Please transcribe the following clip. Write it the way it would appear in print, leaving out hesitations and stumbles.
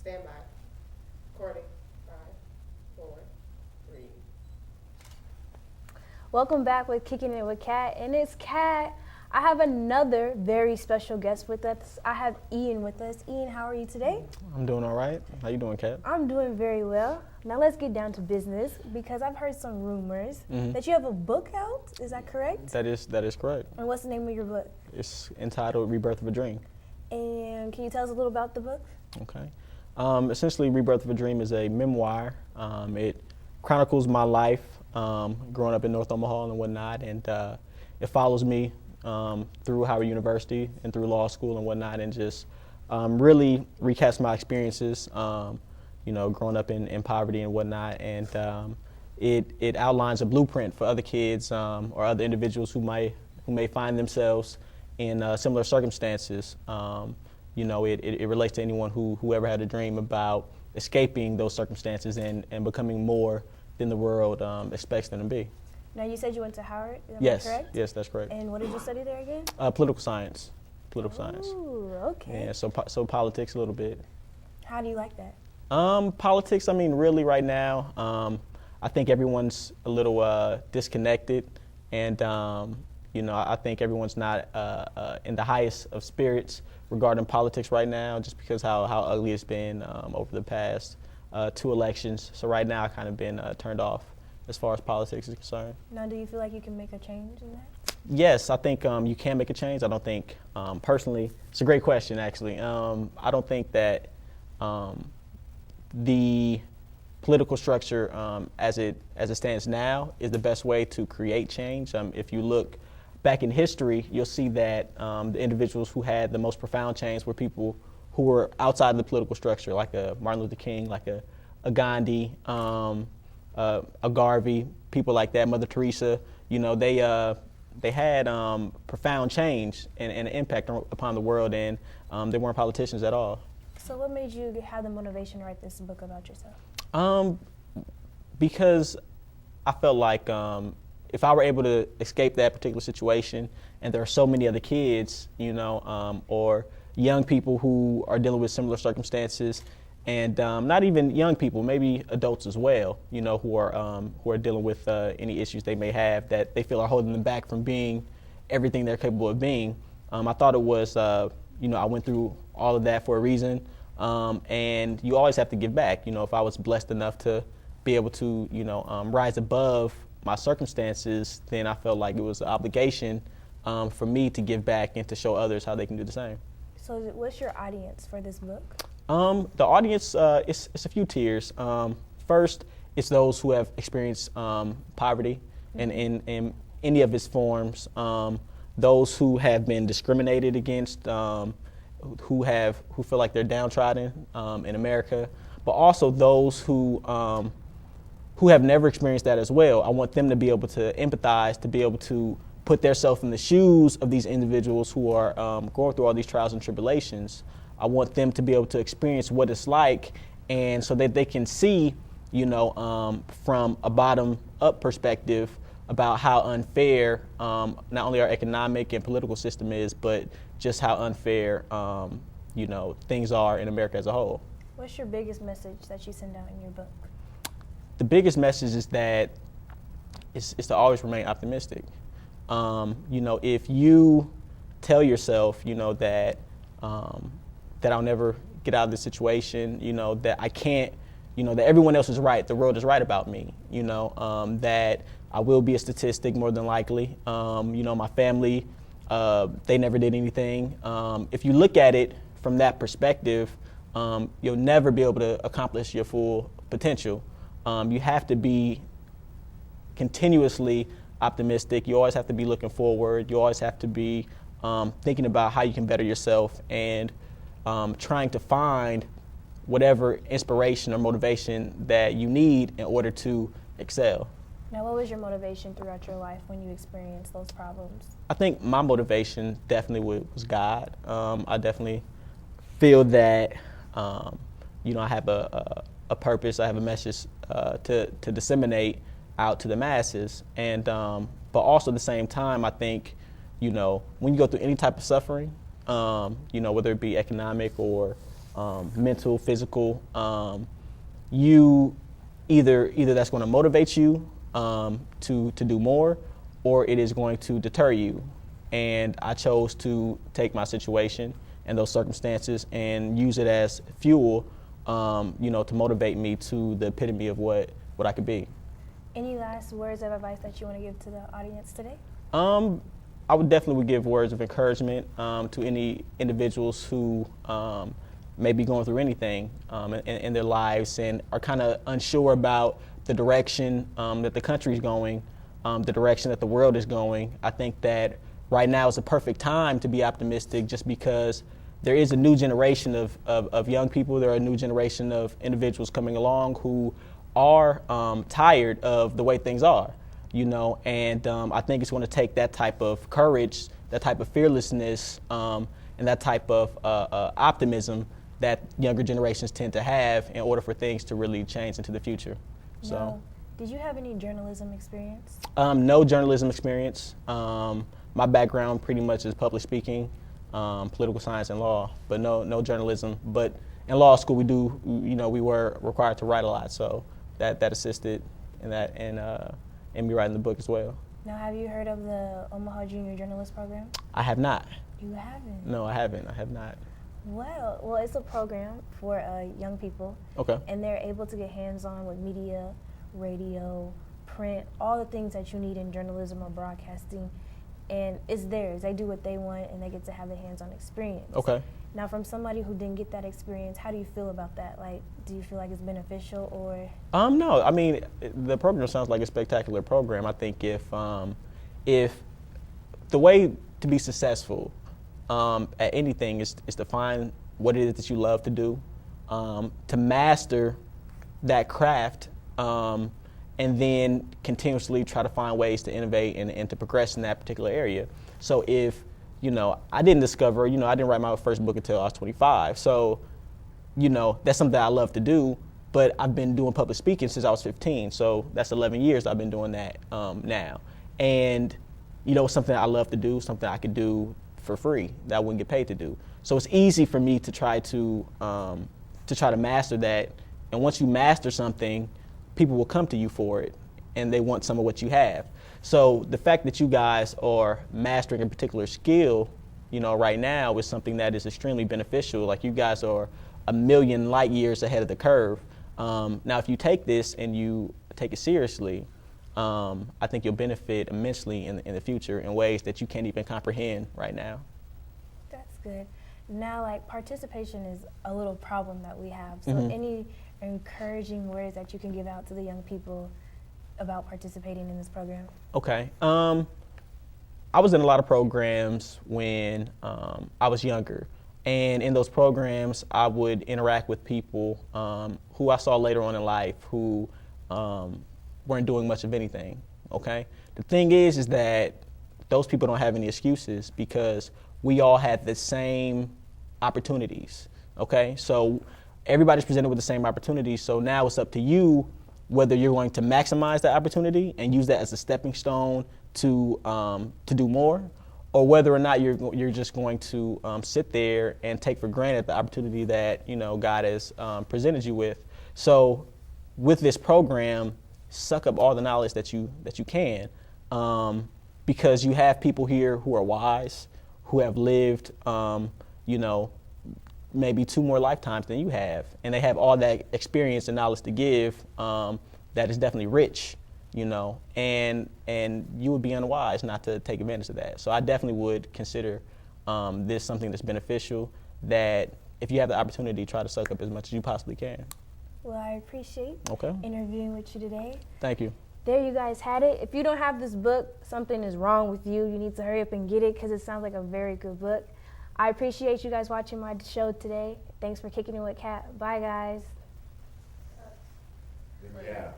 Stand by. Recording. 5, 4, 3. Welcome back with Kicking It with Kat, and it's Kat. I have another very special guest with us. I have Ian with us. Ian, how are you today? I'm doing all right. How you doing, Kat? I'm doing very well. Now let's get down to business because I've heard some rumors that you have a book out. Is that correct? That is correct. And what's the name of your book? It's entitled Rebirth of a Dream. And can you tell us a little about the book? Okay. Essentially, Rebirth of a Dream is a memoir. It chronicles my life growing up in North Omaha and whatnot, and it follows me through Howard University and through law school and whatnot, and just really recaps my experiences, growing up in poverty and whatnot, and it outlines a blueprint for other kids or other individuals who may find themselves in similar circumstances. It relates to anyone who ever had a dream about escaping those circumstances and becoming more than the world expects them to be. Now, you said you went to Howard, is Yes, that correct? yes, that's correct. And what did you study there again? Political science. Political science. Ooh, okay. Yeah, so politics a little bit. How do you like that? Politics, really right now, I think everyone's a little disconnected, and I think everyone's not in the highest of spirits regarding politics right now, just because how ugly it's been over the past 2 elections. So right now, I've kind of been turned off as far as politics is concerned. Now, do you feel like you can make a change in that? Yes, I think you can make a change. I don't think, personally, it's a great question, actually. I don't think that the political structure as it stands now is the best way to create change. If you look back in history, you'll see that the individuals who had the most profound change were people who were outside of the political structure, like a Martin Luther King, like a Gandhi, a Garvey, people like that, Mother Teresa. They had profound change and an impact upon the world, and they weren't politicians at all. So what made you have the motivation to write this book about yourself? Because I felt like if I were able to escape that particular situation, and there are so many other kids, or young people who are dealing with similar circumstances, and not even young people, maybe adults as well, who are dealing with any issues they may have that they feel are holding them back from being everything they're capable of being. I thought it was, I went through all of that for a reason, and you always have to give back. If I was blessed enough to be able to, rise above my circumstances, then I felt like it was an obligation for me to give back and to show others how they can do the same. So what's your audience for this book? The audience, it's a few tiers. First, it's those who have experienced poverty in any of its forms, those who have been discriminated against, who feel like they're downtrodden in America, but also those who have never experienced that as well. I want them to be able to empathize, to be able to put themselves in the shoes of these individuals who are going through all these trials and tribulations. I want them to be able to experience what it's like, and so that they can see, from a bottom-up perspective about how unfair not only our economic and political system is, but just how unfair, things are in America as a whole. What's your biggest message that you send out in your book? The biggest message is that is to always remain optimistic. If you tell yourself, that I'll never get out of this situation, that I can't, that everyone else is right, the world is right about me, that I will be a statistic more than likely, my family, they never did anything. If you look at it from that perspective, you'll never be able to accomplish your full potential. You have to be continuously optimistic. You always have to be looking forward. You always have to be thinking about how you can better yourself and trying to find whatever inspiration or motivation that you need in order to excel. Now, what was your motivation throughout your life when you experienced those problems? I think my motivation definitely was God. I definitely feel that, I have a purpose, I have a message to disseminate out to the masses. And but also at the same time, I think, when you go through any type of suffering, whether it be economic or mental, physical. You either that's going to motivate you to do more, or it is going to deter you. And I chose to take my situation and those circumstances and use it as fuel, to motivate me to the epitome of what I could be. Any last words of advice that you want to give to the audience today? I would definitely give words of encouragement to any individuals who may be going through anything in their lives and are kind of unsure about the direction that the country's going, the direction that the world is going. I think that right now is a perfect time to be optimistic, just because there is a new generation of young people. There are a new generation of individuals coming along who are tired of the way things are, and I think it's going to take that type of courage, that type of fearlessness, and that type of optimism that younger generations tend to have in order for things to really change into the future. So, no. Did you have any journalism experience? No journalism experience. My background pretty much is public speaking, political science, and law, but no journalism. But in law school, we were required to write a lot, so that assisted in that, and me writing the book as well. Now, have you heard of the Omaha Junior Journalist Program? I have not. You haven't? No, I haven't. I have not. Well, it's a program for young people. Okay. And they're able to get hands-on with media, radio, print, all the things that you need in journalism or broadcasting. And it's theirs. They do what they want, and they get to have the hands-on experience. Okay. Now, from somebody who didn't get that experience, how do you feel about that? Like, do you feel like it's beneficial, or? No. I mean, the program sounds like a spectacular program. I think if the way to be successful at anything is to find what it is that you love to do, to master that craft, and then continuously try to find ways to innovate and to progress in that particular area. So if, I didn't discover, I didn't write my first book until I was 25. So, that's something I love to do, but I've been doing public speaking since I was 15. So that's 11 years I've been doing that now. And, it's something I love to do, something I could do for free that I wouldn't get paid to do. So it's easy for me to try to master that. And once you master something, people will come to you for it, and they want some of what you have. So the fact that you guys are mastering a particular skill, right now is something that is extremely beneficial. Like, you guys are a million light years ahead of the curve. Now, if you take this and you take it seriously, I think you'll benefit immensely in the future in ways that you can't even comprehend right now. That's good. Now, like, participation is a little problem that we have. So any encouraging words that you can give out to the young people about participating in this program? Okay. I was in a lot of programs when I was younger. And in those programs, I would interact with people who I saw later on in life who weren't doing much of anything, okay? The thing is that those people don't have any excuses, because we all had the same opportunities, okay? So everybody's presented with the same opportunities, so now it's up to you whether you're going to maximize that opportunity and use that as a stepping stone to do more, or whether or not you're just going to sit there and take for granted the opportunity that God has presented you with. So with this program, suck up all the knowledge that you can, because you have people here who are wise, who have lived maybe 2 more lifetimes than you have, and they have all that experience and knowledge to give that is definitely rich, and you would be unwise not to take advantage of that. So I definitely would consider this something that's beneficial, that if you have the opportunity, try to soak up as much as you possibly can. Well, I appreciate interviewing with you today. Thank you. There, you guys had it. If you don't have this book, something is wrong with you. You need to hurry up and get it, because it sounds like a very good book. I appreciate you guys watching my show today. Thanks for kicking it with Kat. Bye, guys. Yeah.